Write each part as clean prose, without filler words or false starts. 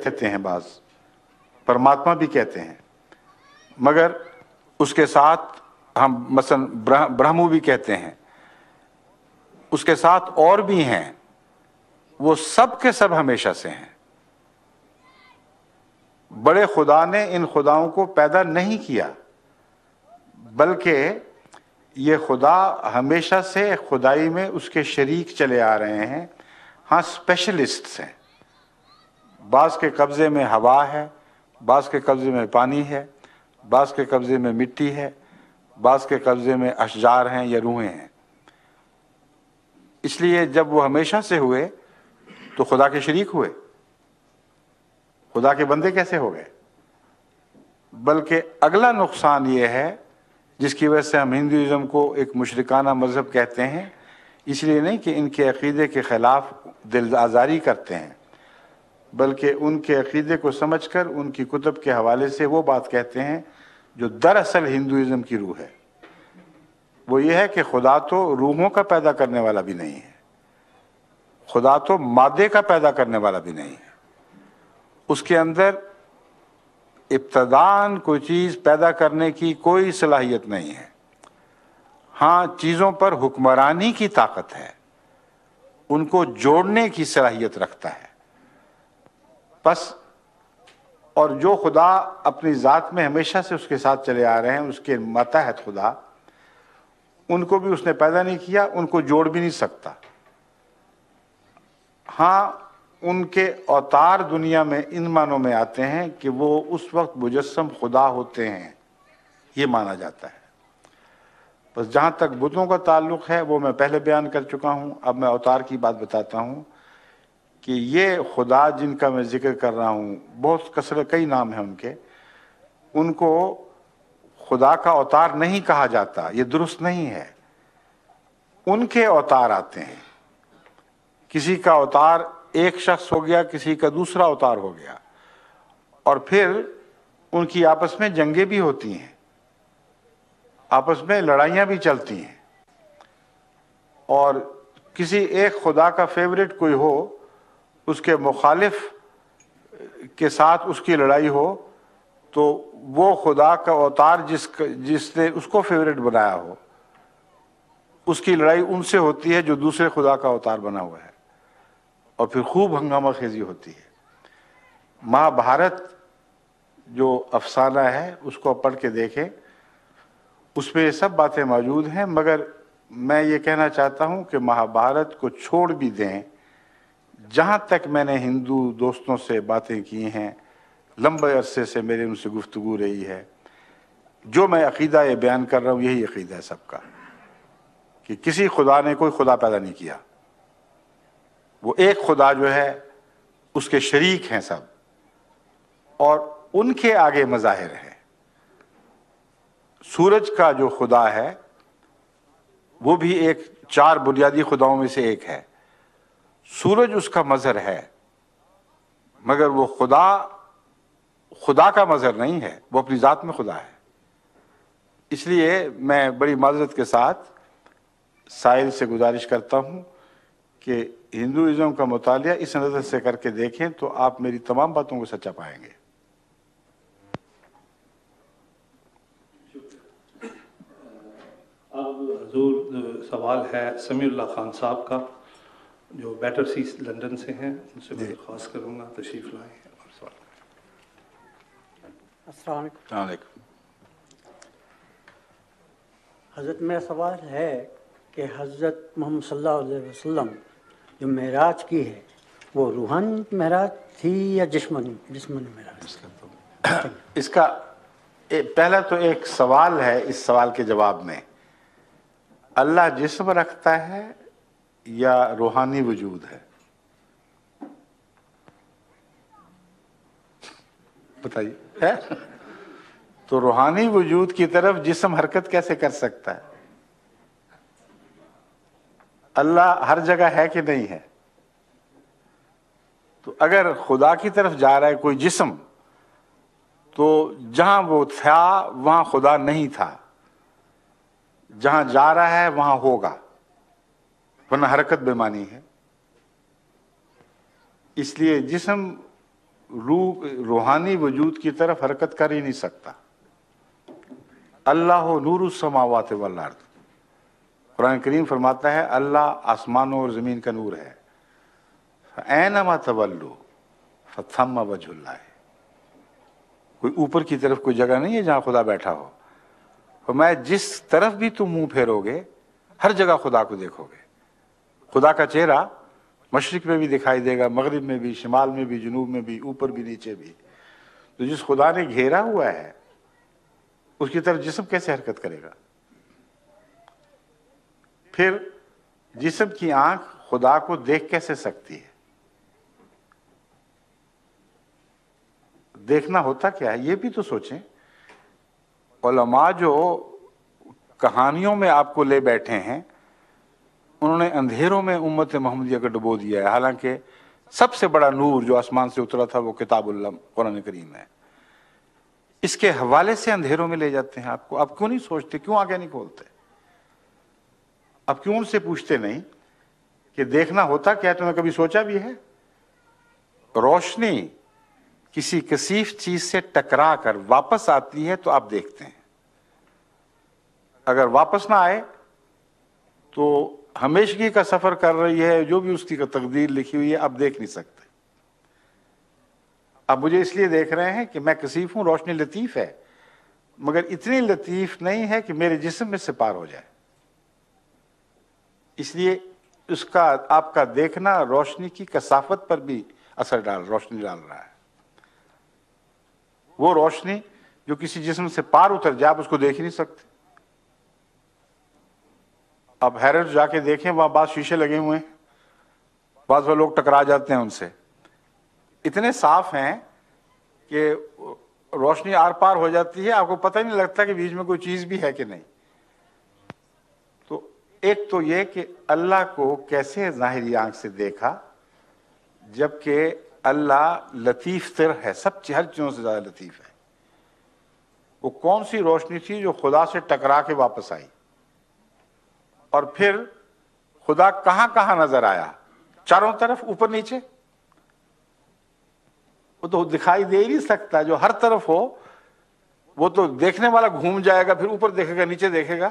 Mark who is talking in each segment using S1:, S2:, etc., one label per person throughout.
S1: کہتے ہیں بعض، پرماتما بھی کہتے ہیں، مگر اس کے ساتھ ہم مثلا برہمو بھی کہتے ہیں، اس کے ساتھ اور بھی ہیں، وہ سب کے سب ہمیشہ سے ہیں۔ بڑے خدا نے ان خداؤں کو پیدا نہیں کیا، بلکہ یہ خدا ہمیشہ سے خدائی میں اس کے شریک چلے آ رہے ہیں۔ ہاں اسپیشلسٹس ہیں، بعض کے قبضے میں ہوا ہے، بعض کے قبضے میں پانی ہے، بعض کے قبضے میں مٹی ہے، بعض کے قبضے میں اشجار ہیں یا روحیں ہیں۔ اس لیے جب وہ ہمیشہ سے ہوئے تو خدا کے شریک ہوئے، خدا کے بندے کیسے ہو گئے؟ بلکہ اگلا نقصان یہ ہے، جس کی وجہ سے ہم ہندوازم کو ایک مشرکانہ مذہب کہتے ہیں، اس لیے نہیں کہ ان کے عقیدے کے خلاف دل آزاری کرتے ہیں، بلکہ ان کے عقیدے کو سمجھ کر ان کی کتب کے حوالے سے وہ بات کہتے ہیں جو دراصل ہندوازم کی روح ہے۔ وہ یہ ہے کہ خدا تو روحوں کا پیدا کرنے والا بھی نہیں ہے، خدا تو مادے کا پیدا کرنے والا بھی نہیں ہے، اس کے اندر ابتداً کوئی چیز پیدا کرنے کی کوئی صلاحیت نہیں ہے۔ ہاں چیزوں پر حکمرانی کی طاقت ہے، ان کو جوڑنے کی صلاحیت رکھتا ہے۔ بس اور جو خدا اپنی ذات میں ہمیشہ سے اس کے ساتھ چلے آ رہے ہیں، اس کے ماتحت خدا، ان کو بھی اس نے پیدا نہیں کیا، ان کو جوڑ بھی نہیں سکتا۔ ہاں ان کے اوتار دنیا میں ان معنوں میں آتے ہیں کہ وہ اس وقت مجسم خدا ہوتے ہیں، یہ مانا جاتا ہے۔ بس جہاں تک بتوں کا تعلق ہے وہ میں پہلے بیان کر چکا ہوں، اب میں اوتار کی بات بتاتا ہوں کہ یہ خدا جن کا میں ذکر کر رہا ہوں، بہت کئی نام ہیں ان کے، ان کو خدا کا اوتار نہیں کہا جاتا، یہ درست نہیں ہے۔ ان کے اوتار آتے ہیں، کسی کا اوتار ایک شخص ہو گیا، کسی کا دوسرا اوتار ہو گیا، اور پھر ان کی آپس میں جنگیں بھی ہوتی ہیں، آپس میں لڑائیاں بھی چلتی ہیں، اور کسی ایک خدا کا فیوریٹ کوئی ہو، اس کے مخالف کے ساتھ اس کی لڑائی ہو، تو وہ خدا کا اوتار جس نے اس کو فیوریٹ بنایا ہو، اس کی لڑائی ان سے ہوتی ہے جو دوسرے خدا کا اوتار بنا ہوا ہے، اور پھر خوب ہنگامہ خیزی ہوتی ہے۔ مہابھارت جو افسانہ ہے اس کو پڑھ کے دیکھیں، اس میں یہ سب باتیں موجود ہیں، مگر میں یہ کہنا چاہتا ہوں کہ مہابھارت کو چھوڑ بھی دیں۔ جہاں تک میں نے ہندو دوستوں سے باتیں کی ہیں، لمبے عرصے سے میرے ان سے گفتگو رہی ہے، جو میں عقیدہ یہ بیان کر رہا ہوں یہی عقیدہ ہے سب کا، کہ کسی خدا نے کوئی خدا پیدا نہیں کیا، وہ ایک خدا جو ہے اس کے شریک ہیں سب، اور ان کے آگے مظاہر ہے۔ سورج کا جو خدا ہے وہ بھی ایک 4 بنیادی خداؤں میں سے ایک ہے، سورج اس کا مظہر ہے، مگر وہ خدا کا مظہر نہیں ہے، وہ اپنی ذات میں خدا ہے۔ اس لیے میں بڑی معذرت کے ساتھ سائل سے گزارش کرتا ہوں کہ ہندوازم کا مطالعہ اس نظر سے کر کے دیکھیں تو آپ میری تمام باتوں کو سچا پائیں گے۔
S2: اب حضور سوال ہے سمیع اللہ خان صاحب کا، جو بیٹر سی لندن سے ہیں، ان سے میں درخواست کروں گا تشریف لائیں اور سوال کریں۔
S3: السلام علیکم۔
S1: السلام علیکم۔
S3: حضرت میرا سوال ہے کہ حضرت محمد صلی اللہ علیہ وسلم جو معراج کی ہے وہ روحانی معراج تھی یا جسمانی معراج؟
S1: اس کا پہلا تو ایک سوال ہے، اس سوال کے جواب میں اللہ جسم رکھتا ہے یا روحانی وجود ہے؟ بتائیے، ہے؟ تو روحانی وجود کی طرف جسم حرکت کیسے کر سکتا ہے؟ اللہ ہر جگہ ہے کہ نہیں ہے؟ تو اگر خدا کی طرف جا رہا ہے کوئی جسم، تو جہاں وہ تھا وہاں خدا نہیں تھا، جہاں جا رہا ہے وہاں ہوگا، ورنہ حرکت بے معنی ہے۔ اس لیے جسم روحانی وجود کی طرف حرکت کر ہی نہیں سکتا۔ اللہ نور السماوات والارض، قرآن کریم فرماتا ہے اللہ آسمانوں اور زمین کا نور ہے۔ اینما تولوا فثم وجہ اللہ، کوئی اوپر کی طرف کوئی جگہ نہیں ہے جہاں خدا بیٹھا ہو۔ فرمایا جس طرف بھی تم منہ پھیرو گے ہر جگہ خدا کو دیکھو گے۔ خدا کا چہرہ مشرق میں بھی دکھائی دے گا، مغرب میں بھی، شمال میں بھی، جنوب میں بھی، اوپر بھی، نیچے بھی۔ تو جس خدا نے گھیرا ہوا ہے اس کی طرف جسم کیسے حرکت کرے گا؟ پھر جسم کی آنکھ خدا کو دیکھ کیسے سکتی ہے؟ دیکھنا ہوتا کیا ہے یہ بھی تو سوچیں۔ علماء جو کہانیوں میں آپ کو لے بیٹھے ہیں انہوں نے اندھیروں میں امت محمدیہ کو ڈبو دیا ہے، حالانکہ سب سے بڑا نور جو آسمان سے اترا تھا وہ کتاب اللہ قرآن کریم ہے۔ اس کے حوالے سے اندھیروں میں لے جاتے ہیں آپ کو۔ آپ کیوں نہیں سوچتے، کیوں آگے نہیں کھولتے؟ اب کیوں ان سے پوچھتے نہیں کہ دیکھنا ہوتا کیا؟ تم نے کبھی سوچا بھی ہے؟ روشنی کسی کثیف چیز سے ٹکرا کر واپس آتی ہے تو آپ دیکھتے ہیں، اگر واپس نہ آئے تو ہمیشگی کا سفر کر رہی ہے، جو بھی اس کی تقدیر لکھی ہوئی ہے آپ دیکھ نہیں سکتے۔ اب مجھے اس لیے دیکھ رہے ہیں کہ میں کثیف ہوں، روشنی لطیف ہے، مگر اتنی لطیف نہیں ہے کہ میرے جسم میں سے پار ہو جائے۔ اس لیے اس کا آپ کا دیکھنا روشنی کی کثافت پر بھی روشنی ڈال رہا ہے۔ وہ روشنی جو کسی جسم سے پار اتر جائے آپ اس کو دیکھ ہی نہیں سکتے۔ اب حیرت جا کے دیکھیں، وہاں بعض شیشے لگے ہوئے ہیں، بعض وہ لوگ ٹکرا جاتے ہیں ان سے، اتنے صاف ہیں کہ روشنی آر پار ہو جاتی ہے، آپ کو پتہ ہی نہیں لگتا کہ بیچ میں کوئی چیز بھی ہے کہ نہیں۔ تو ایک تو یہ کہ اللہ کو کیسے ظاہری آنکھ سے دیکھا، جبکہ اللہ لطیف تر ہے، ہر چیزوں سے زیادہ لطیف ہے۔ وہ کون سی روشنی تھی جو خدا سے ٹکرا کے واپس آئی؟ اور پھر خدا کہاں کہاں نظر آیا؟ چاروں طرف، اوپر نیچے؟ وہ تو دکھائی دے ہی نہیں سکتا، جو ہر طرف ہو وہ تو دیکھنے والا گھوم جائے گا، پھر اوپر دیکھے گا، نیچے دیکھے گا،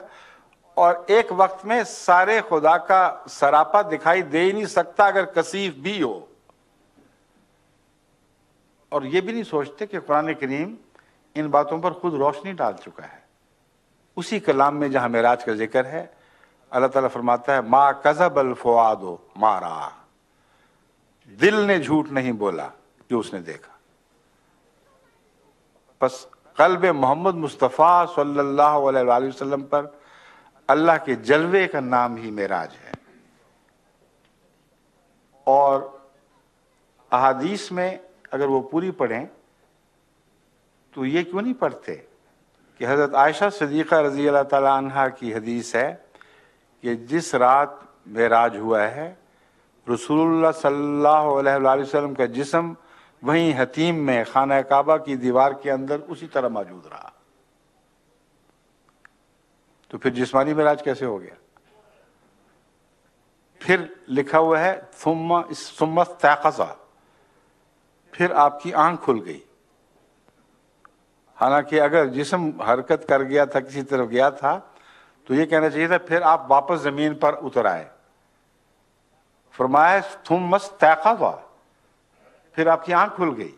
S1: اور ایک وقت میں سارے خدا کا سراپا دکھائی دے ہی نہیں سکتا اگر کثیف بھی ہو۔ اور یہ بھی نہیں سوچتے کہ قرآن کریم ان باتوں پر خود روشنی ڈال چکا ہے۔ اسی کلام میں جہاں معراج کا ذکر ہے اللہ تعالیٰ فرماتا ہے ما کذب الفؤاد ما رأى، دل نے جھوٹ نہیں بولا جو اس نے دیکھا۔ بس قلب محمد مصطفیٰ صلی اللہ علیہ وآلہ وسلم پر اللہ کے جلوے کا نام ہی معراج ہے۔ اور احادیث میں اگر وہ پوری پڑھیں تو یہ کیوں نہیں پڑھتے کہ حضرت عائشہ صدیقہ رضی اللہ تعالی عنہا کی حدیث ہے کہ جس رات معراج ہوا ہے رسول اللہ صلی اللہ علیہ وآلہ وسلم کا جسم وہیں حتیم میں خانہ کعبہ کی دیوار کے اندر اسی طرح موجود رہا۔ تو پھر جسمانی معراج کیسے ہو گیا؟ پھر لکھا ہوا ہے ثم استيقظ، پھر آپ کی آنکھ کھل گئی۔ حالانکہ اگر جسم حرکت کر گیا تھا، کسی طرف گیا تھا، تو یہ کہنا چاہیے تھا پھر آپ واپس زمین پر اتر آئے۔ فرمایا ثم استيقظ، پھر آپ کی آنکھ کھل گئی۔